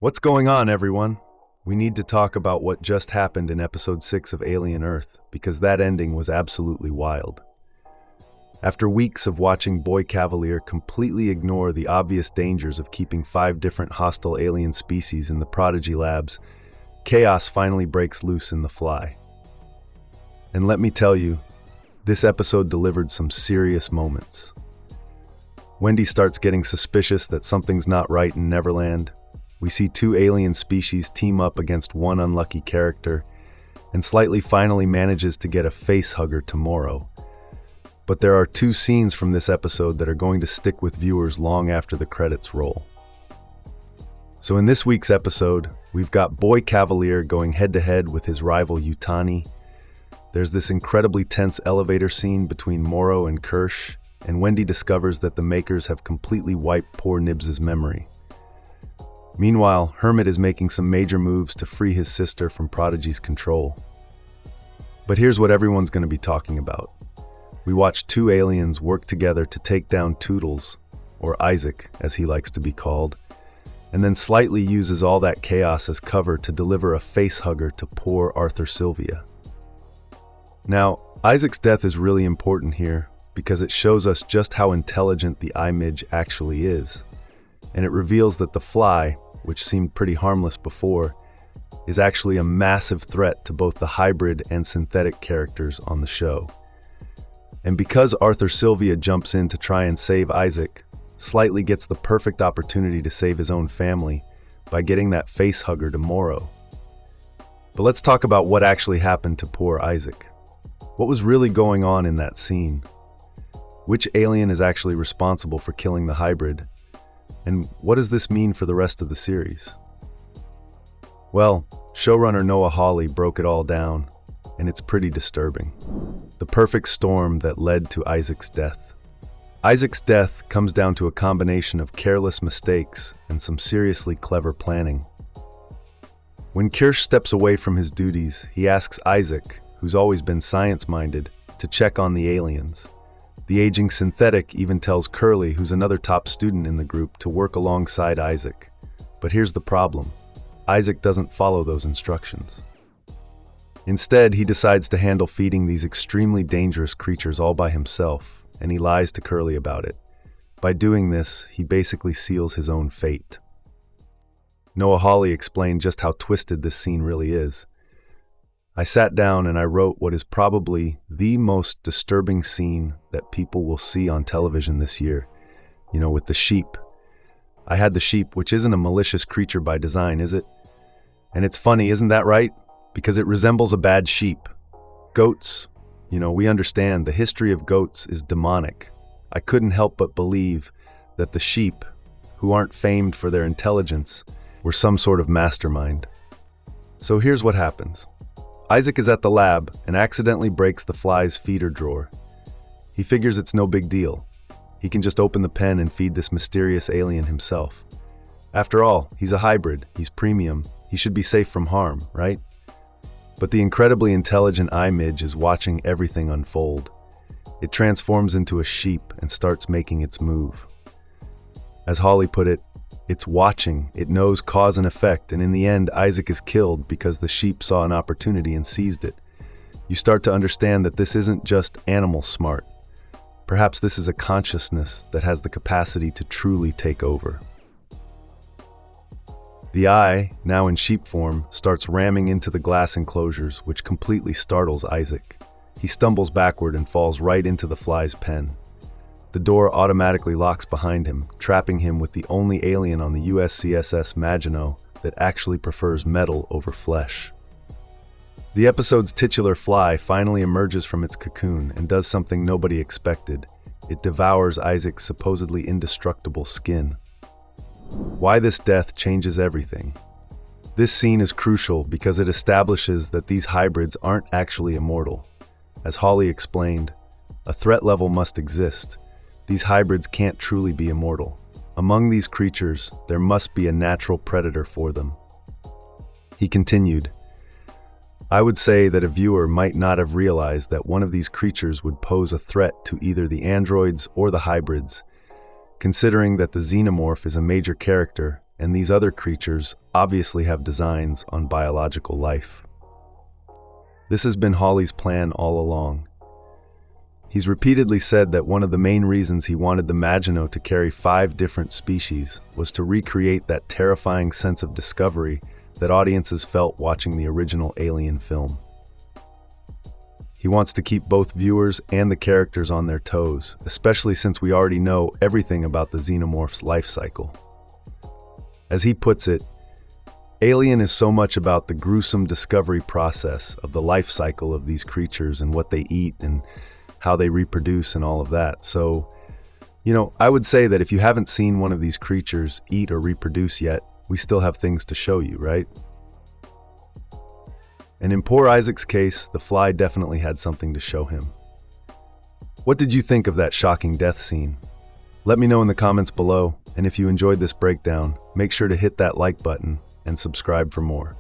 What's going on, everyone? We need to talk about what just happened in episode 6 of Alien Earth, because that ending was absolutely wild. After weeks of watching Boy Kavalier completely ignore the obvious dangers of keeping 5 different hostile alien species in the Prodigy labs, chaos finally breaks loose in the Fly. And let me tell you, this episode delivered some serious moments. Wendy starts getting suspicious that something's not right in Neverland. We see 2 alien species team up against one unlucky character, and Slightly finally manages to get a face hugger to Morrow. But there are 2 scenes from this episode that are going to stick with viewers long after the credits roll. So in this week's episode, we've got Boy Kavalier going head-to-head with his rival Yutani. There's this incredibly tense elevator scene between Morrow and Kirsh, and Wendy discovers that the makers have completely wiped poor Nibs' memory. Meanwhile, Hermit is making some major moves to free his sister from Prodigy's control. But here's what everyone's going to be talking about. We watch 2 aliens work together to take down Toodles, or Isaac as he likes to be called, and then Slightly uses all that chaos as cover to deliver a face hugger to poor Arthur Sylvia. Now, Isaac's death is really important here because it shows us just how intelligent the Eye Midge actually is, and it reveals that the Fly, which seemed pretty harmless before, is actually a massive threat to both the hybrid and synthetic characters on the show. And because Arthur Sylvia jumps in to try and save Isaac, Slightly gets the perfect opportunity to save his own family by getting that face hugger to Morrow. But let's talk about what actually happened to poor Isaac. What was really going on in that scene? Which alien is actually responsible for killing the hybrid? And what does this mean for the rest of the series? Well, showrunner Noah Hawley broke it all down, and it's pretty disturbing. The perfect storm that led to Isaac's death. Isaac's death comes down to a combination of careless mistakes and some seriously clever planning. When Kirsh steps away from his duties, he asks Isaac, who's always been science-minded, to check on the aliens. The aging synthetic even tells Curly, who's another top student in the group, to work alongside Isaac. But here's the problem. Isaac doesn't follow those instructions. Instead, he decides to handle feeding these extremely dangerous creatures all by himself, and he lies to Curly about it. By doing this, he basically seals his own fate. Noah Hawley explained just how twisted this scene really is. I sat down and I wrote what is probably the most disturbing scene that people will see on television this year. With the sheep. I had the sheep, which isn't a malicious creature by design, is it? And it's funny, isn't that right? Because it resembles a bad sheep. Goats, we understand the history of goats is demonic. I couldn't help but believe that the sheep, who aren't famed for their intelligence, were some sort of mastermind. So here's what happens. Isaac is at the lab and accidentally breaks the Fly's feeder drawer. He figures it's no big deal. He can just open the pen and feed this mysterious alien himself. After all, he's a hybrid, he's premium, he should be safe from harm, right? But the incredibly intelligent Eye Midge is watching everything unfold. It transforms into a sheep and starts making its move. As Hawley put it, it's watching, it knows cause and effect, and in the end, Isaac is killed because the sheep saw an opportunity and seized it. You start to understand that this isn't just animal smart. Perhaps this is a consciousness that has the capacity to truly take over. The eye, now in sheep form, starts ramming into the glass enclosures, which completely startles Isaac. He stumbles backward and falls right into the Fly's pen. The door automatically locks behind him, trapping him with the only alien on the USCSS Maginot that actually prefers metal over flesh. The episode's titular Fly finally emerges from its cocoon and does something nobody expected. It devours Isaac's supposedly indestructible skin. Why this death changes everything. This scene is crucial because it establishes that these hybrids aren't actually immortal. As Hawley explained, a threat level must exist. These hybrids can't truly be immortal. Among these creatures, there must be a natural predator for them. He continued, I would say that a viewer might not have realized that one of these creatures would pose a threat to either the androids or the hybrids. Considering that the xenomorph is a major character, and these other creatures obviously have designs on biological life. This has been Hawley's plan all along. He's repeatedly said that one of the main reasons he wanted the Maginot to carry 5 different species was to recreate that terrifying sense of discovery that audiences felt watching the original Alien film. He wants to keep both viewers and the characters on their toes, especially since we already know everything about the xenomorph's life cycle. As he puts it, Alien is so much about the gruesome discovery process of the life cycle of these creatures and what they eat and how they reproduce and all of that. So, I would say that if you haven't seen one of these creatures eat or reproduce yet, we still have things to show you, right? And in poor Isaac's case, the fly definitely had something to show him. What did you think of that shocking death scene? Let me know in the comments below, and if you enjoyed this breakdown, make sure to hit that like button and subscribe for more.